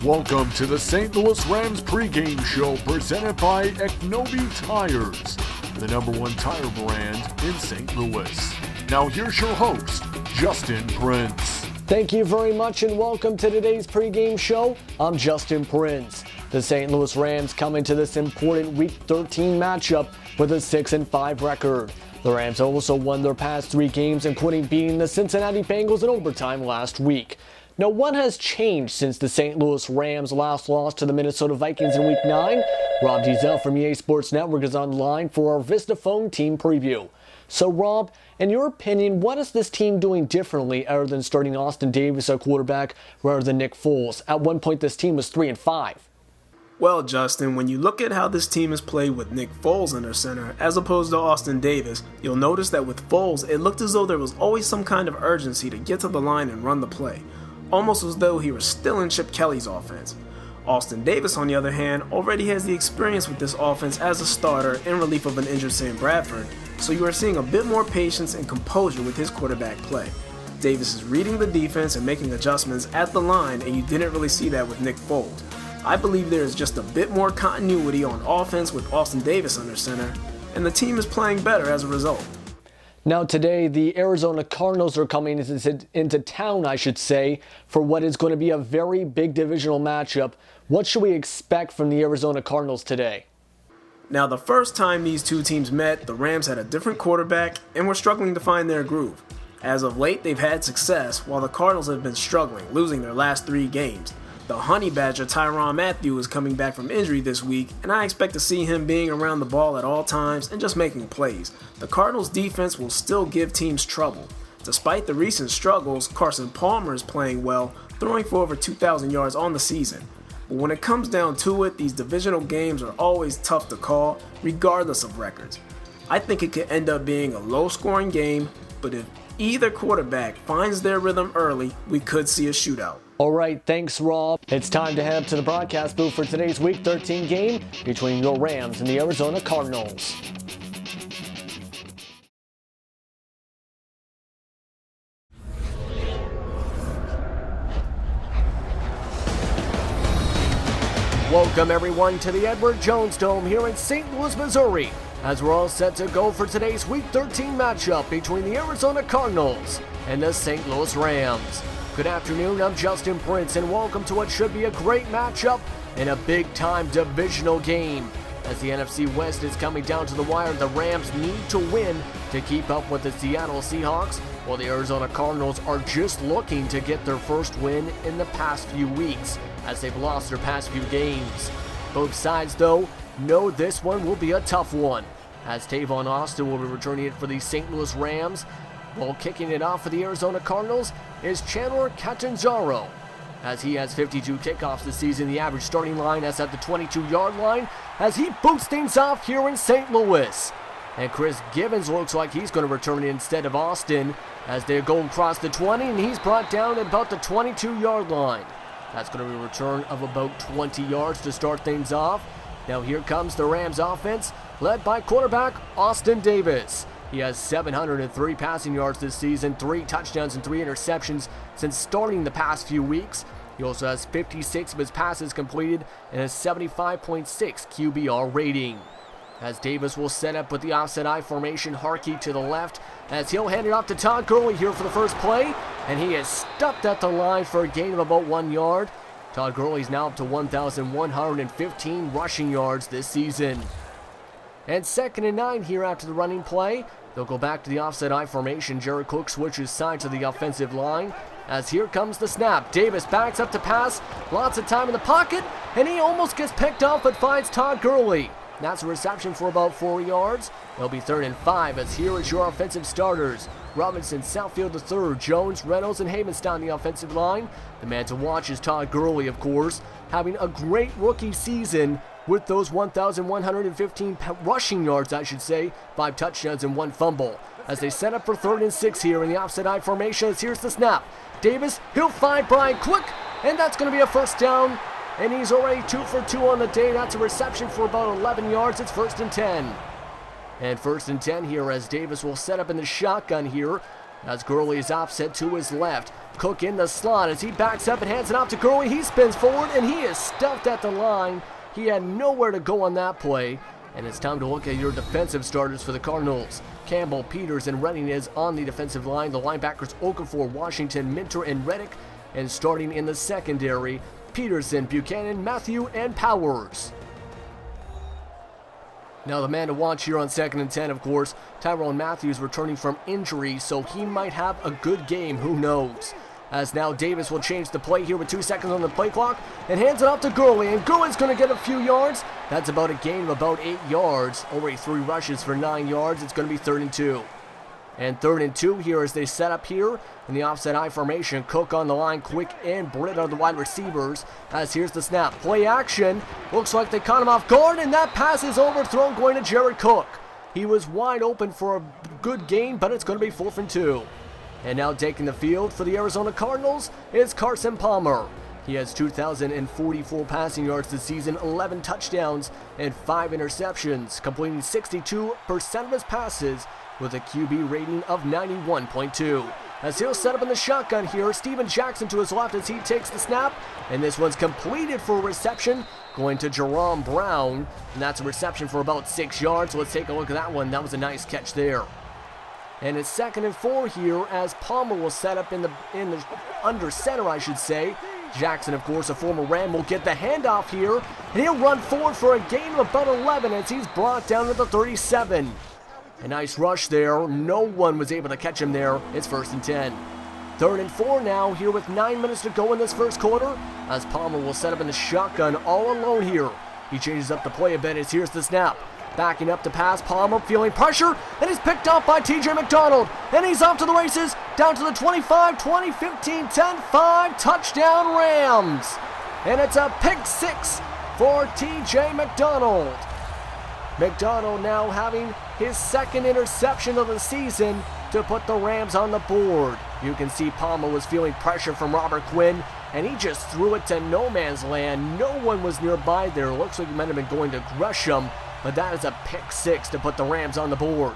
Welcome to the St. Louis Rams pregame show presented by E20 Tires, the #1 tire brand in St. Louis. Now here's your host, Justin Prince. Thank you very much and welcome to today's pregame show. I'm Justin Prince. The St. Louis Rams come into this important Week 13 matchup with a 6-5 record. The Rams also won their past 3 games, including beating the Cincinnati Bengals in overtime last week. Now, what has changed since the St. Louis Rams last lost to the Minnesota Vikings in Week 9? Rob Diesel from EA Sports Network is online for our Vista Phone team preview. So, Rob, in your opinion, what is this team doing differently other than starting Austin Davis at quarterback rather than Nick Foles? At one point, this team was 3-5. Well, Justin, when you look at how this team has played with Nick Foles under center as opposed to Austin Davis, you'll notice that with Foles, it looked as though there was always some kind of urgency to get to the line and run the play, almost as though he were still in Chip Kelly's offense. Austin Davis, on the other hand, already has the experience with this offense as a starter in relief of an injured Sam Bradford, so you are seeing a bit more patience and composure with his quarterback play. Davis is reading the defense and making adjustments at the line, and you didn't really see that with Nick Foles. I believe there is just a bit more continuity on offense with Austin Davis under center, and the team is playing better as a result. Now today, the Arizona Cardinals are coming into town, for what is going to be a very big divisional matchup. What should we expect from the Arizona Cardinals today? Now, the first time these two teams met, the Rams had a different quarterback and were struggling to find their groove. As of late, they've had success, while the Cardinals have been struggling, losing their last 3 games. The Honey Badger Tyrann Mathieu is coming back from injury this week, and I expect to see him being around the ball at all times and just making plays. The Cardinals' defense will still give teams trouble. Despite the recent struggles, Carson Palmer is playing well, throwing for over 2,000 yards on the season. But when it comes down to it, these divisional games are always tough to call, regardless of records. I think it could end up being a low-scoring game, but if either quarterback finds their rhythm early, we could see a shootout. All right, thanks, Rob. It's time to head up to the broadcast booth for today's Week 13 game between your Rams and the Arizona Cardinals. Welcome, everyone, to the Edward Jones Dome here in St. Louis, Missouri, as we're all set to go for today's Week 13 matchup between the Arizona Cardinals and the St. Louis Rams. Good afternoon, I'm Justin Prince, and welcome to what should be a great matchup in a big-time divisional game. As the NFC West is coming down to the wire, the Rams need to win to keep up with the Seattle Seahawks, while the Arizona Cardinals are just looking to get their first win in the past few weeks, as they've lost their past few games. Both sides, though, know this one will be a tough one, as Tavon Austin will be returning it for the St. Louis Rams, while kicking it off for the Arizona Cardinals is Chandler Catanzaro. As he has 52 kickoffs this season, the average starting line is at the 22-yard line as he boots things off here in St. Louis. And Chris Givens looks like he's going to return it instead of Austin as they're going across the 20, and he's brought down at about the 22-yard line. That's going to be a return of about 20 yards to start things off. Now here comes the Rams offense, led by quarterback Austin Davis. He has 703 passing yards this season, 3 touchdowns and 3 interceptions since starting the past few weeks. He also has 56 of his passes completed and a 75.6 QBR rating. As Davis will set up with the offset I formation, Harkey to the left, as he'll hand it off to Todd Gurley here for the first play, and he is stuffed at the line for a gain of about 1 yard. Todd Gurley's now up to 1,115 rushing yards this season. And 2nd and 9 here after the running play. They'll go back to the offset I formation. Jared Cook switches sides to the offensive line. As here comes the snap. Davis backs up to pass. Lots of time in the pocket. And he almost gets picked off but finds Todd Gurley. That's a reception for about 4 yards. It'll be 3rd and 5 as here is your offensive starters. Robinson, Southfield III, Jones, Reynolds, and Havenstein on the offensive line. The man to watch is Todd Gurley, of course, having a great rookie season with those 1,115 rushing yards, 5 touchdowns and 1 fumble. As they set up for 3rd and 6 here in the offset I formation, as here's the snap. Davis, he'll find Brian Quick, and that's going to be a first down. And he's already 2 for 2 on the day. That's a reception for about 11 yards. It's 1st and 10. And 1st and 10 here as Davis will set up in the shotgun here. as Gurley is offset to his left. Cook in the slot as he backs up and hands it off to Gurley. He spins forward and he is stuffed at the line. He had nowhere to go on that play. And it's time to look at your defensive starters for the Cardinals. Campbell, Peters, and Redding is on the defensive line. The linebackers Okafor, Washington, Minter, and Reddick. And starting in the secondary, Peterson, Buchanan, Matthew, and Powers. Now the man to watch here on 2nd and 10, of course, Tyrann Mathieu returning from injury, so he might have a good game, who knows. As now Davis will change the play here with 2 seconds on the play clock and hands it off to Gurley, and Gurley's going to get a few yards. That's about a gain of about 8 yards. Already 3 rushes for 9 yards. It's going to be 3rd and 2. And 3rd and 2 here as they set up here in the offset I formation. Cook on the line, quick and Britt are the wide receivers. As here's the snap. Play action. Looks like they caught him off guard, and that pass is overthrown going to Jared Cook. He was wide open for a good gain, but it's going to be 4th and 2. And now taking the field for the Arizona Cardinals is Carson Palmer. He has 2,044 passing yards this season, 11 touchdowns, and 5 interceptions, completing 62% of his passes with a QB rating of 91.2. As he'll set up in the shotgun here, Steven Jackson to his left as he takes the snap, and this one's completed for a reception, going to Jerome Brown, and that's a reception for about 6 yards. So let's take a look at that one. That was a nice catch there. And it's 2nd and 4 here as Palmer will set up in the under center, I should say. Jackson, of course, a former Ram, will get the handoff here, and he'll run forward for a gain of about 11 as he's brought down to the 37. A nice rush there. No one was able to catch him there. It's 1st and 10. 3rd and 4 now here with 9 minutes to go in this first quarter as Palmer will set up in the shotgun all alone here. He changes up the play a bit as here's the snap. Backing up to pass, Palmer feeling pressure, and he's picked off by TJ McDonald. And he's off to the races, down to the 25, 20, 15, 10, 5, touchdown Rams. And it's a pick 6 for TJ McDonald. McDonald now having his 2nd interception of the season to put the Rams on the board. You can see Palmer was feeling pressure from Robert Quinn, and he just threw it to no man's land. No one was nearby there. Looks like he might have been going to Gresham, but that is a pick 6 to put the Rams on the board.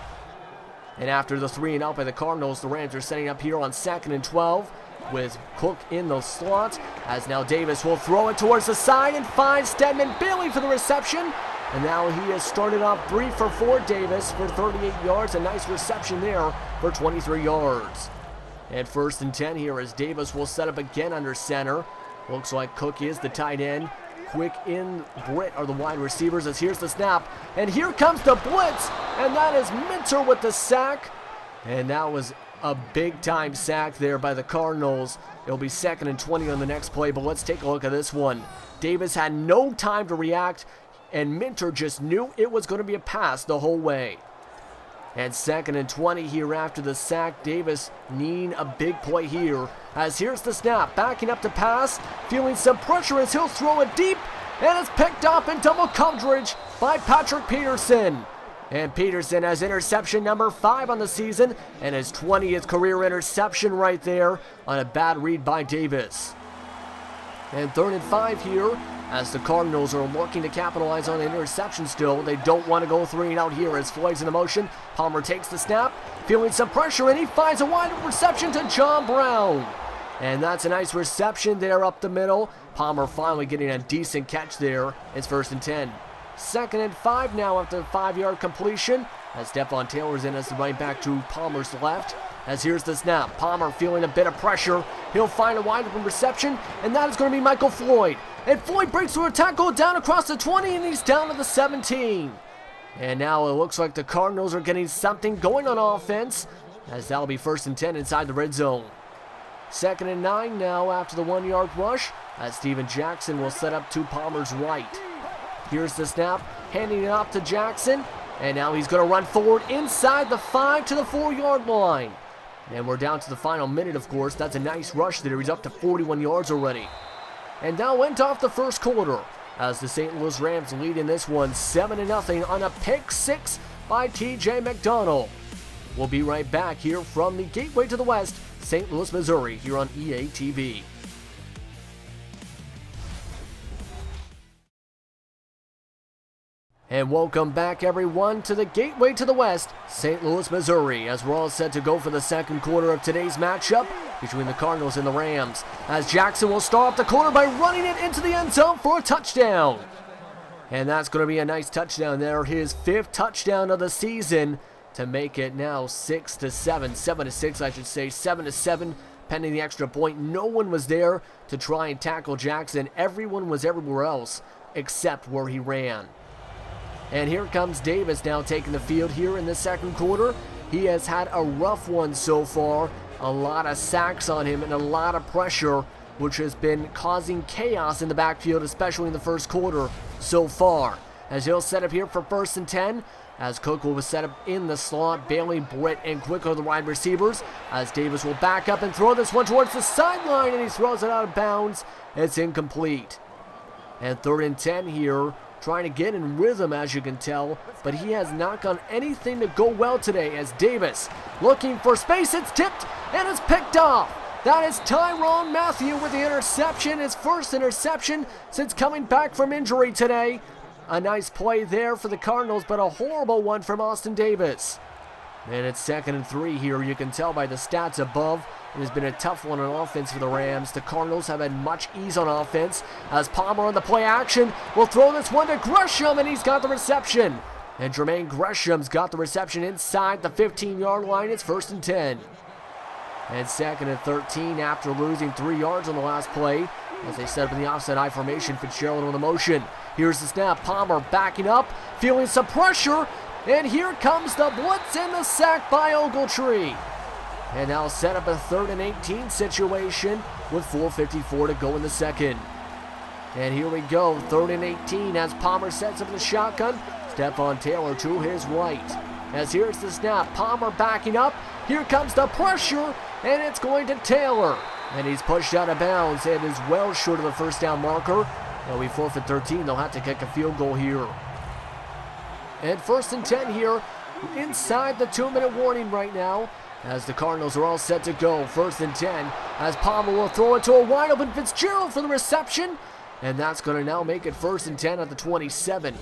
And after the 3 and out by the Cardinals, the Rams are setting up here on 2nd and 12 with Cook in the slot, as now Davis will throw it towards the side and finds Stedman Bailey for the reception. And now he has started off 3 for 4, Davis, for 38 yards. A nice reception there for 23 yards. And 1st and 10 here as Davis will set up again under center. Looks like Cook is the tight end. Quick in Britt are the wide receivers as here's the snap. And here comes the blitz. And that is Minter with the sack. And that was a big-time sack there by the Cardinals. It'll be 2nd and 20 on the next play, but let's take a look at this one. Davis had no time to react, and Minter just knew it was going to be a pass the whole way. And 2nd and 20 here after the sack. Davis needing a big play here. As here's the snap, backing up to pass, feeling some pressure as he'll throw it deep, and it's picked off in double coverage by Patrick Peterson. And Peterson has interception number 5 on the season, and his 20th career interception right there on a bad read by Davis. And 3rd and 5 here, as the Cardinals are looking to capitalize on the interception still. They don't want to go 3 and out here as Floyd's in the motion. Palmer takes the snap, feeling some pressure, and he finds a wide reception to John Brown. And that's a nice reception there up the middle. Palmer finally getting a decent catch there. It's 1st and 10. 2nd and 5 now after the 5-yard completion, as Stephon Taylor's in as the right back to Palmer's left. As here's the snap, Palmer feeling a bit of pressure. He'll find a wide open reception, and that is going to be Michael Floyd. And Floyd breaks through a tackle down across the 20, and he's down to the 17. And now it looks like the Cardinals are getting something going on offense, as that'll be 1st and 10 inside the red zone. 2nd and 9 now after the 1-yard rush, as Steven Jackson will set up to Palmer's right. Here's the snap, handing it off to Jackson, and now he's going to run forward inside the 5 to the 4-yard line. And we're down to the final minute, of course. That's a nice rush there. He's up to 41 yards already. And now went off the first quarter as the St. Louis Rams lead in this one 7-0 on a pick 6 by TJ McDonald. We'll be right back here from the Gateway to the West, St. Louis, Missouri, here on EA TV. And welcome back, everyone, to the gateway to the West, St. Louis, Missouri, as we're all set to go for the second quarter of today's matchup between the Cardinals and the Rams, as Jackson will start off the quarter by running it into the end zone for a touchdown. And that's going to be a nice touchdown there, his 5th touchdown of the season, to make it now 6-7, 7-6 I should say, 7-7, pending the extra point. No one was there to try and tackle Jackson. Everyone was everywhere else except where he ran. And here comes Davis now taking the field here in the second quarter. He has had a rough one so far. A lot of sacks on him and a lot of pressure, which has been causing chaos in the backfield, especially in the first quarter so far. As he'll set up here for 1st and 10, as Cook will set up in the slot. Bailey, Britt, and Quick are the wide receivers, as Davis will back up and throw this one towards the sideline, and he throws it out of bounds. It's incomplete. And 3rd and 10 here, trying to get in rhythm, as you can tell, but he has not done anything to go well today, as Davis looking for space. It's tipped and it's picked off. That is Tyrann Mathieu with the interception, his first interception since coming back from injury today. A nice play there for the Cardinals, but a horrible one from Austin Davis. And it's 2nd and 3 here. You can tell by the stats above. It has been a tough one on offense for the Rams. The Cardinals have had much ease on offense, as Palmer on the play action will throw this one to Gresham, and he's got the reception. And Jermaine Gresham's got the reception inside the 15-yard line. It's 1st and 10. And 2nd and 13 after losing 3 yards on the last play, as they set up in the offset I formation. Fitzgerald on the motion. Here's the snap. Palmer backing up, feeling some pressure, and here comes the blitz and the sack by Ogletree. And now set up a 3rd and 18 situation with 4:54 to go in the second. And here we go, 3rd and 18 as Palmer sets up the shotgun. Stephon Taylor to his right. As here's the snap, Palmer backing up. Here comes the pressure, and it's going to Taylor. And he's pushed out of bounds and is well short of the first down marker. Now we forfeit 13, they'll have to kick a field goal here. And 1st and 10 here, inside the 2-minute warning right now, as the Cardinals are all set to go. 1st and 10, as Palmer will throw it to a wide open Fitzgerald for the reception, and that's going to now make it 1st and 10 at the 27.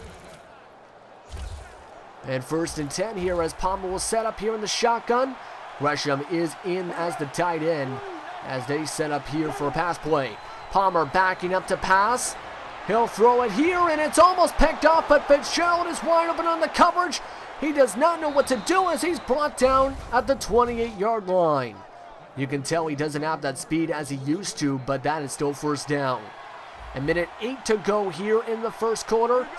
And 1st and 10 here as Palmer will set up here in the shotgun. Gresham is in as the tight end, as they set up here for a pass play. Palmer backing up to pass. He'll throw it here, and it's almost picked off, but Fitzgerald is wide open on the coverage. He does not know what to do as he's brought down at the 28-yard line. You can tell he doesn't have that speed as he used to, but that is still 1st down. A minute 8 to go here in the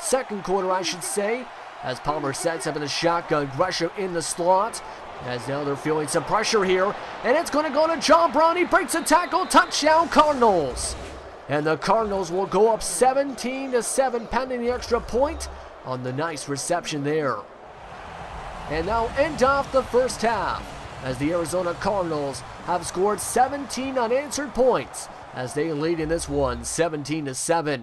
second quarter I should say, as Palmer sets up in the shotgun. Gresham in the slot, as now they're feeling some pressure here, and it's going to go to John Brown. He breaks a tackle, touchdown Cardinals. And the Cardinals will go up 17-7 pending the extra point on the nice reception there. And now end off the first half, as the Arizona Cardinals have scored 17 unanswered points as they lead in this one 17-7.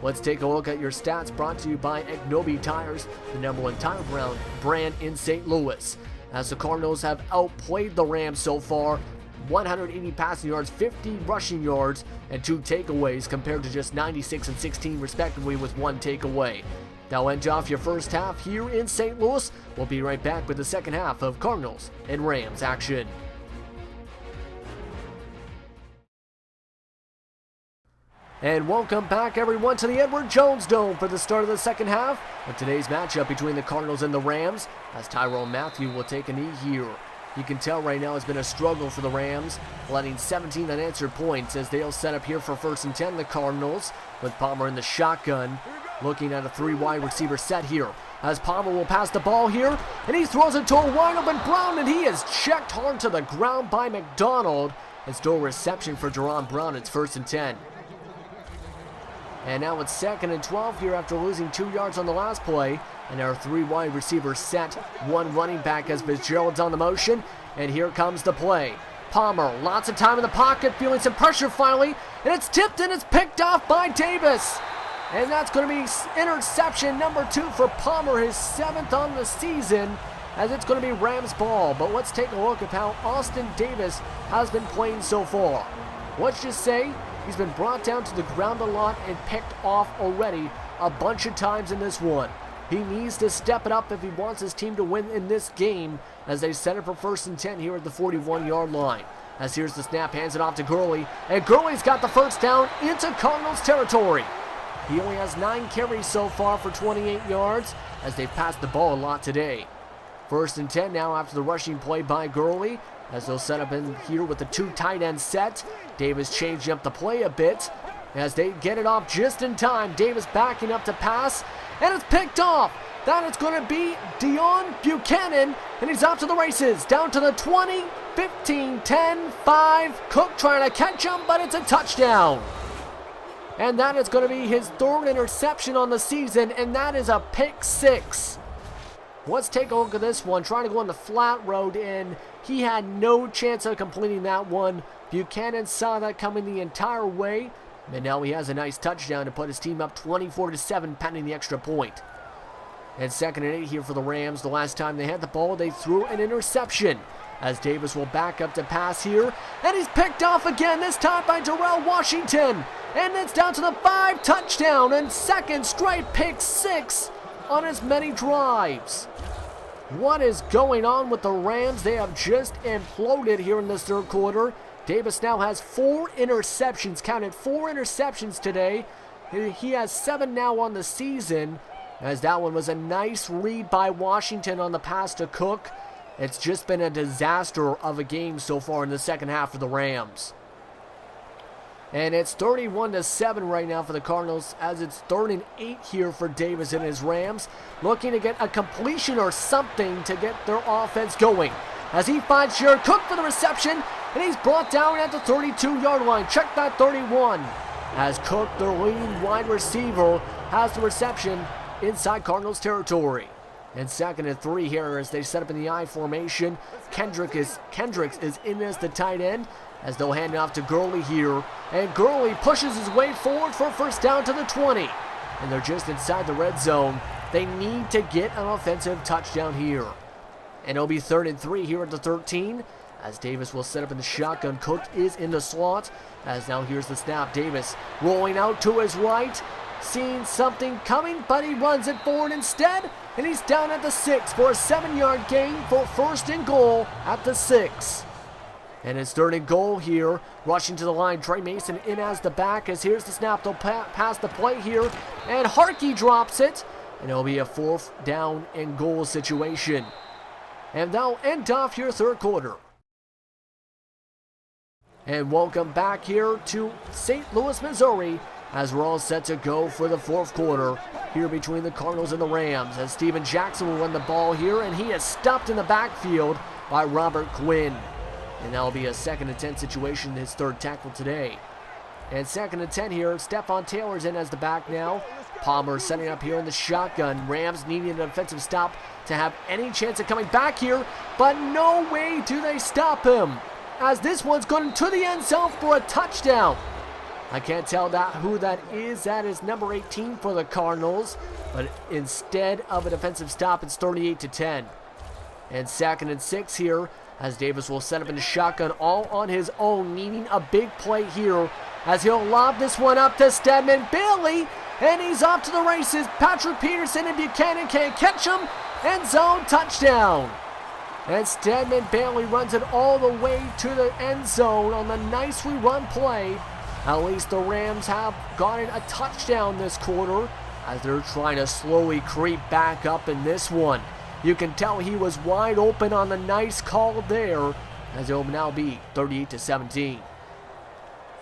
Let's take a look at your stats, brought to you by Ignobi Tires, the #1 tire brand in St. Louis. As the Cardinals have outplayed the Rams so far, 180 passing yards, 50 rushing yards, and 2 takeaways, compared to just 96 and 16 respectively with 1 takeaway. That'll end off your first half here in St. Louis. We'll be right back with the second half of Cardinals and Rams action. And welcome back, everyone, to the Edward Jones Dome for the start of the second half of today's matchup between the Cardinals and the Rams, as Tyrann Mathieu will take a knee here. You can tell right now it's been a struggle for the Rams, letting 17 unanswered points as they'll set up here for 1st and 10, the Cardinals, with Palmer in the shotgun, looking at a 3 wide receiver set here, as Palmer will pass the ball here, and he throws it to a wide open Brown, and he is checked hard to the ground by McDonald. It's no reception for Jaron Brown. It's 1st and 10. And now it's 2nd and 12 here after losing 2 yards on the last play. And our 3 wide receivers set, 1 running back as Fitzgerald's on the motion. And here comes the play. Palmer, lots of time in the pocket, feeling some pressure finally. And it's tipped and it's picked off by Davis. And that's going to be interception number 2 for Palmer, his 7th on the season, as it's going to be Rams ball. But let's take a look at how Austin Davis has been playing so far. Let's just say he's been brought down to the ground a lot and picked off already a bunch of times in this one. He needs to step it up if he wants his team to win in this game as they set it for 1st and 10 here at the 41-yard line. As here's the snap, hands it off to Gurley, and Gurley's got the first down into Cardinals territory. He only has 9 carries so far for 28 yards as they've passed the ball a lot today. 1st and 10 now after the rushing play by Gurley as they'll set up in here with the 2 tight end set. Davis changing up the play a bit as they get it off just in time. Davis backing up to pass, and it's picked off. That is going to be Dion Buchanan, and he's off to the races. Down to the 20, 15, 10, 5. Cook trying to catch him, but it's a touchdown. And that is going to be his 3rd interception on the season, and that is a pick 6. Let's take a look at this one. Trying to go on the flat road, and he had no chance of completing that one. Buchanan saw that coming the entire way, and now he has a nice touchdown to put his team up 24-7 pending the extra point. And 2nd and 8 here for the Rams. The last time they had the ball, they threw an interception as Davis will back up to pass here, and he's picked off again, this time by Darrell Washington. And it's down to the 5, touchdown, and 2nd straight pick 6 on as many drives. What is going on with the Rams? They have just imploded here in this 3rd quarter. Davis now has 4 interceptions, counted 4 interceptions today. He has 7 now on the season, as that one was a nice read by Washington on the pass to Cook. It's just been a disaster of a game so far in the second half for the Rams. And it's 31-7 right now for the Cardinals, as it's 3rd and 8 here for Davis and his Rams, looking to get a completion or something to get their offense going. As he finds Jared Cook for the reception, and he's brought down at the 32-yard line. Check that 31. As Cook, their leading wide receiver, has the reception inside Cardinals territory. And 2nd and 3 here as they set up in the I formation. Kendricks is in as the tight end, as they'll hand it off to Gurley here. And Gurley pushes his way forward for 1st down to the 20. And they're just inside the red zone. They need to get an offensive touchdown here. And it'll be 3rd and 3 here at the 13. As Davis will set up in the shotgun. Cook is in the slot. As now here's the snap. Davis rolling out to his right. Seeing something coming, but he runs it forward instead. And he's down at the 6 for a 7-yard gain for 1st and goal at the 6. And it's 3rd and goal here. Rushing to the line, Trey Mason in as the back. As here's the snap, they'll pass the play here. And Harkey drops it. And it'll be a 4th down and goal situation. And they'll end off your 3rd quarter. And welcome back here to St. Louis, Missouri, as we're all set to go for the 4th quarter here between the Cardinals and the Rams, as Steven Jackson will run the ball here, and he is stopped in the backfield by Robert Quinn. And that'll be a 2nd and 10 situation, his 3rd tackle today. And 2nd and 10 here, Stephon Taylor's in as the back now. Palmer setting up here in the shotgun. Rams needing an offensive stop to have any chance of coming back here, but no way do they stop him, as this one's going to the end zone for a touchdown. I can't tell who that is. That is number 18 for the Cardinals, but instead of a defensive stop, it's 38-10. And 2nd and 6 here, as Davis will set up in the shotgun all on his own, needing a big play here, as he'll lob this one up to Stedman Bailey, and he's off to the races. Patrick Peterson and Buchanan can't catch him. End zone touchdown. And Stedman Bailey runs it all the way to the end zone on the nicely run play. At least the Rams have gotten a touchdown this quarter, as they're trying to slowly creep back up in this one. You can tell he was wide open on the nice call there, as it will now be 38-17.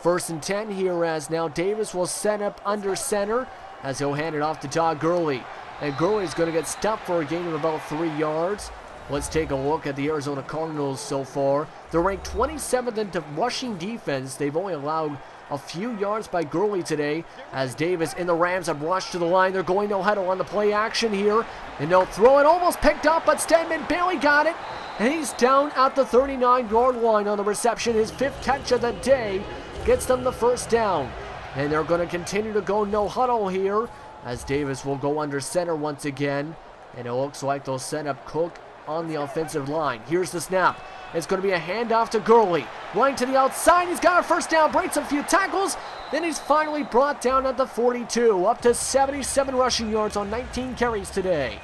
1st and 10 here, as now Davis will set up under center, as he'll hand it off to Todd Gurley. And Gurley's going to get stopped for a gain of about 3 yards. Let's take a look at the Arizona Cardinals so far. They're ranked 27th in rushing defense. They've only allowed a few yards by Gurley today, as Davis and the Rams have rushed to the line. They're going no huddle on the play action here, and they'll throw it, almost picked up, but Stedman Bailey got it, and he's down at the 39-yard line on the reception. His 5th catch of the day gets them the 1st down, and they're going to continue to go no huddle here, as Davis will go under center once again, and it looks like they'll set up Cook on the offensive line. Here's the snap. It's going to be a handoff to Gurley. Running to the outside. He's got a first down. Breaks a few tackles. Then he's finally brought down at the 42. Up to 77 rushing yards on 19 carries today.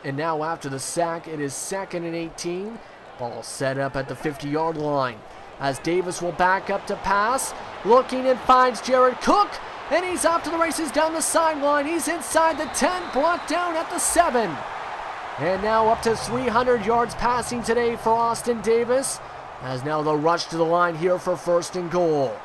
And now after the sack, it is 2nd and 18. Ball set up at the 50-yard line. As Davis will back up to pass. Looking and finds Jared Cook. And he's off to the races down the sideline. He's inside the 10. Brought down at the 7. And now up to 300 yards passing today for Austin Davis. As now they'll rush to the line here for 1st and goal.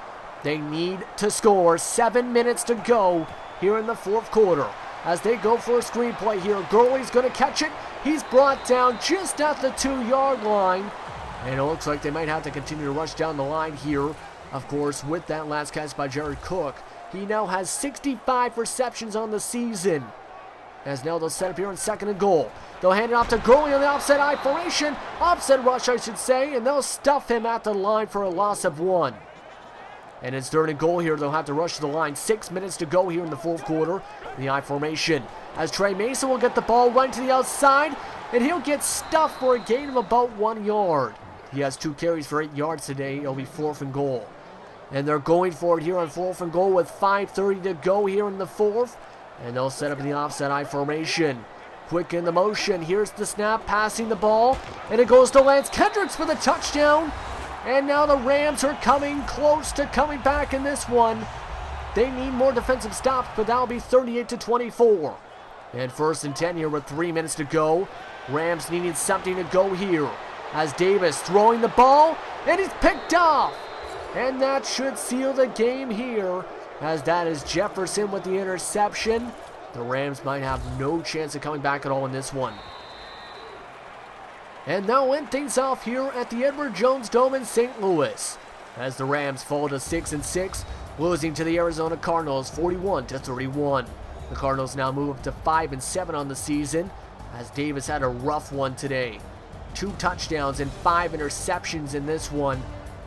They need to score. 7 minutes to go here in the 4th quarter. As they go for a screen play here, Gurley's going to catch it. He's brought down just at the 2-yard line. And it looks like they might have to continue to rush down the line here. Of course, with that last catch by Jared Cook, he now has 65 receptions on the season. As now they'll set up here in 2nd and goal. They'll hand it off to Gurley on the offset I formation. Offset rush, I should say. And they'll stuff him at the line for a loss of 1. And it's 3rd and goal here. They'll have to rush to the line. 6 minutes to go here in the 4th quarter. The I formation. As Trey Mason will get the ball right to the outside. And he'll get stuffed for a gain of about 1 yard. He has 2 carries for 8 yards today. It'll be 4th and goal. And they're going for it here on 4th and goal with 5:30 to go here in the 4th. And they'll set up in the offset I formation. Quick in the motion. Here's the snap, passing the ball. And it goes to Lance Kendricks for the touchdown. And now the Rams are coming close to coming back in this one. They need more defensive stops, but that'll be 38-24. And 1st and 10 here with 3 minutes to go. Rams needing something to go here. As Davis throwing the ball, and he's picked off. And that should seal the game here, as that is Jefferson with the interception. The Rams might have no chance of coming back at all in this one. And now end things off here at the Edward Jones Dome in St. Louis, as the Rams fall to 6-6, losing to the Arizona Cardinals 41-31. The Cardinals now move up to 5-7 on the season, as Davis had a rough one today. 2 touchdowns and 5 interceptions in this one.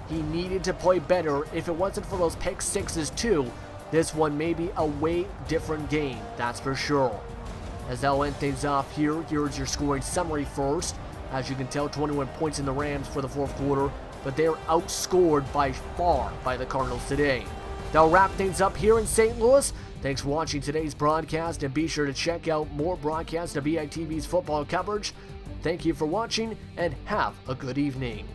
He needed to play better. If it wasn't for those pick sixes too, this one may be a way different game, that's for sure. As I'll end things off here, here's your scoring summary first. As you can tell, 21 points in the Rams for the 4th quarter, but they're outscored by far by the Cardinals today. That'll wrap things up here in St. Louis. Thanks for watching today's broadcast, and be sure to check out more broadcasts of EITV's football coverage. Thank you for watching, and have a good evening.